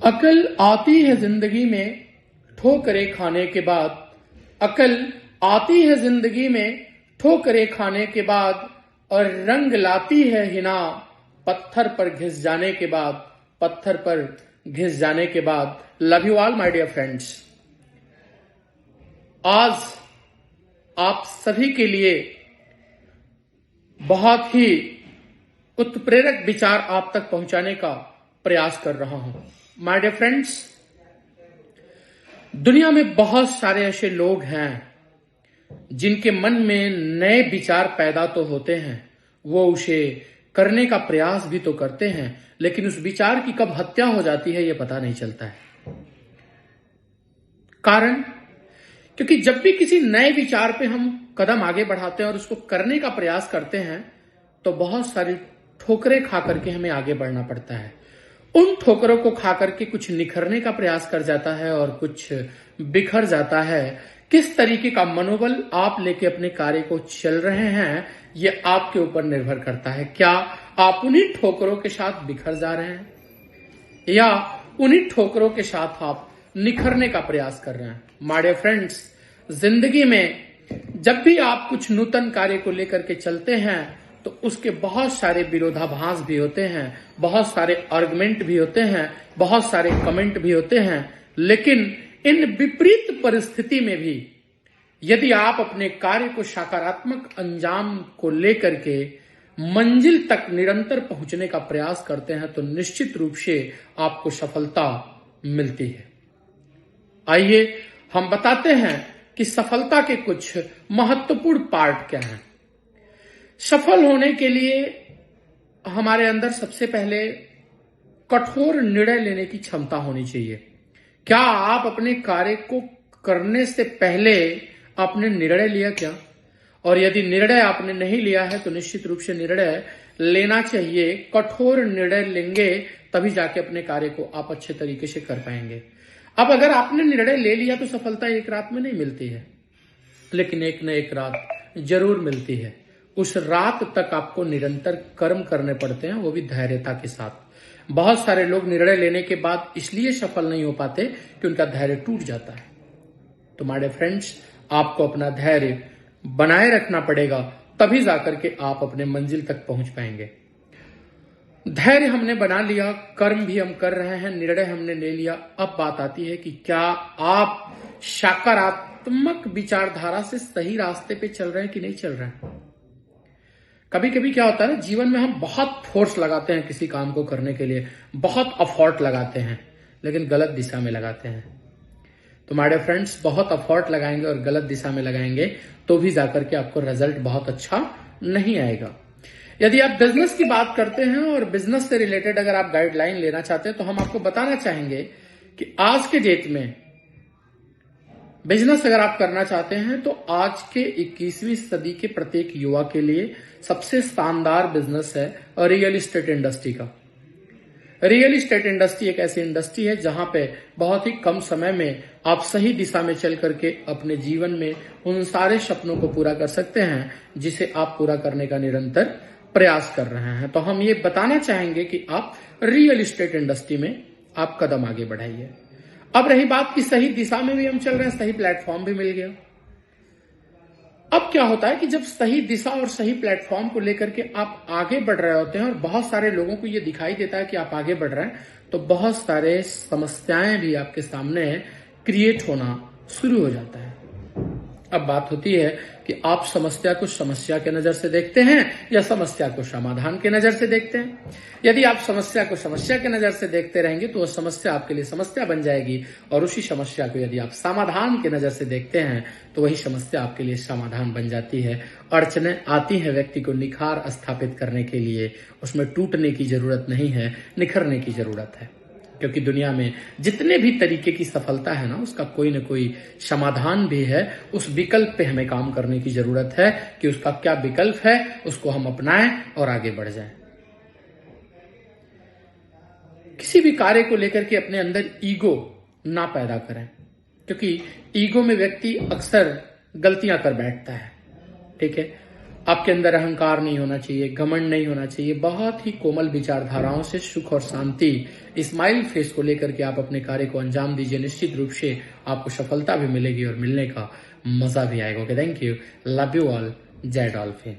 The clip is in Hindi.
अकल आती है जिंदगी में ठोकरें खाने के बाद। अकल आती है जिंदगी में ठोकरें खाने के बाद, और रंग लाती है हिना पत्थर पर घिस जाने के बाद। पत्थर पर घिस जाने के बाद। Love you all my dear friends. आज आप सभी के लिए बहुत ही उत्प्रेरक विचार आप तक पहुंचाने का प्रयास कर रहा हूं। माय डियर फ्रेंड्स, दुनिया में बहुत सारे ऐसे लोग हैं जिनके मन में नए विचार पैदा तो होते हैं, वो उसे करने का प्रयास भी तो करते हैं, लेकिन उस विचार की कब हत्या हो जाती है ये पता नहीं चलता है। कारण, क्योंकि जब भी किसी नए विचार पे हम कदम आगे बढ़ाते हैं और उसको करने का प्रयास करते हैं तो बहुत सारी ठोकरें खा करके हमें आगे बढ़ना पड़ता है। उन ठोकरों को खा करके कुछ निखरने का प्रयास कर जाता है और कुछ बिखर जाता है। किस तरीके का मनोबल आप लेके अपने कार्य को चल रहे हैं ये आपके ऊपर निर्भर करता है। क्या आप उन्हीं ठोकरों के साथ बिखर जा रहे हैं या उन्हीं ठोकरों के साथ आप निखरने का प्रयास कर रहे हैं? माय डियर फ्रेंड्स, जिंदगी में जब भी आप कुछ नूतन कार्य को लेकर के चलते हैं तो उसके बहुत सारे विरोधाभास भी होते हैं, बहुत सारे आर्गुमेंट भी होते हैं, बहुत सारे कमेंट भी होते हैं। लेकिन इन विपरीत परिस्थिति में भी यदि आप अपने कार्य को सकारात्मक अंजाम को लेकर के मंजिल तक निरंतर पहुंचने का प्रयास करते हैं तो निश्चित रूप से आपको सफलता मिलती है। आइए हम बताते हैं कि सफलता के कुछ महत्वपूर्ण पार्ट क्या हैं। सफल होने के लिए हमारे अंदर सबसे पहले कठोर निर्णय लेने की क्षमता होनी चाहिए। क्या आप अपने कार्य को करने से पहले आपने निर्णय लिया क्या? और यदि निर्णय आपने नहीं लिया है तो निश्चित रूप से निर्णय लेना चाहिए। कठोर निर्णय लेंगे तभी जाके अपने कार्य को आप अच्छे तरीके से कर पाएंगे। अब अगर आपने निर्णय ले लिया तो सफलता एक रात में नहीं मिलती है, लेकिन एक न एक रात जरूर मिलती है। उस रात तक आपको निरंतर कर्म करने पड़ते हैं, वो भी धैर्यता के साथ। बहुत सारे लोग निर्णय लेने के बाद इसलिए सफल नहीं हो पाते कि उनका धैर्य टूट जाता है। तो माय डियर फ्रेंड्स, आपको अपना धैर्य बनाए रखना पड़ेगा, तभी जाकर के आप अपने मंजिल तक पहुंच पाएंगे। धैर्य हमने बना लिया, कर्म भी हम कर रहे हैं, निर्णय हमने ले लिया। अब बात आती है कि क्या आप सकारात्मक विचारधारा से सही रास्ते पे चल रहे हैं कि नहीं चल रहे हैं। कभी कभी क्या होता है ना, जीवन में हम बहुत फोर्स लगाते हैं किसी काम को करने के लिए, बहुत एफर्ट लगाते हैं, लेकिन गलत दिशा में लगाते हैं। तो माय डियर फ्रेंड्स, बहुत एफर्ट लगाएंगे और गलत दिशा में लगाएंगे तो भी जाकर के आपको रिजल्ट बहुत अच्छा नहीं आएगा। यदि आप बिजनेस की बात करते हैं और बिजनेस से रिलेटेड अगर आप गाइडलाइन लेना चाहते हैं तो हम आपको बताना चाहेंगे कि आज के डेट में बिजनेस अगर आप करना चाहते हैं तो आज के 21वीं सदी के प्रत्येक युवा के लिए सबसे शानदार बिजनेस है रियल एस्टेट इंडस्ट्री का। रियल एस्टेट इंडस्ट्री एक ऐसी इंडस्ट्री है जहां पे बहुत ही कम समय में आप सही दिशा में चल करके अपने जीवन में उन सारे सपनों को पूरा कर सकते हैं जिसे आप पूरा करने का निरंतर प्रयास कर रहे हैं। तो हम ये बताना चाहेंगे कि आप रियल एस्टेट इंडस्ट्री में आप कदम आगे बढ़ाइए। अब रही बात कि सही दिशा में भी हम चल रहे हैं, सही प्लेटफॉर्म भी मिल गया। अब क्या होता है कि जब सही दिशा और सही प्लेटफॉर्म को लेकर के आप आगे बढ़ रहे होते हैं और बहुत सारे लोगों को ये दिखाई देता है कि आप आगे बढ़ रहे हैं, तो बहुत सारे समस्याएं भी आपके सामने क्रिएट होना शुरू हो जाता है। अब बात होती है कि आप समस्या को समस्या के नजर से देखते हैं या समस्या को समाधान के नजर से देखते हैं। यदि आप समस्या को समस्या के नजर से देखते रहेंगे तो वह समस्या आपके लिए समस्या बन जाएगी, और उसी समस्या को यदि आप समाधान के नजर से देखते हैं तो वही समस्या आपके लिए समाधान बन जाती है। अड़चनें आती हैं व्यक्ति को निखार स्थापित करने के लिए, उसमें टूटने की जरूरत नहीं है, निखरने की जरूरत है। क्योंकि दुनिया में जितने भी तरीके की सफलता है ना, उसका कोई न कोई समाधान भी है। उस विकल्प पे हमें काम करने की जरूरत है कि उसका क्या विकल्प है, उसको हम अपनाएं और आगे बढ़ जाएं। किसी भी कार्य को लेकर के अपने अंदर ईगो ना पैदा करें, क्योंकि ईगो में व्यक्ति अक्सर गलतियां कर बैठता है। ठीक है, आपके अंदर अहंकार नहीं होना चाहिए, घमंड नहीं होना चाहिए। बहुत ही कोमल विचारधाराओं से सुख और शांति, स्माइल फेस को लेकर के आप अपने कार्य को अंजाम दीजिए। निश्चित रूप से आपको सफलता भी मिलेगी और मिलने का मजा भी आएगा। Okay, thank you, love you all, जय डॉल्फिन।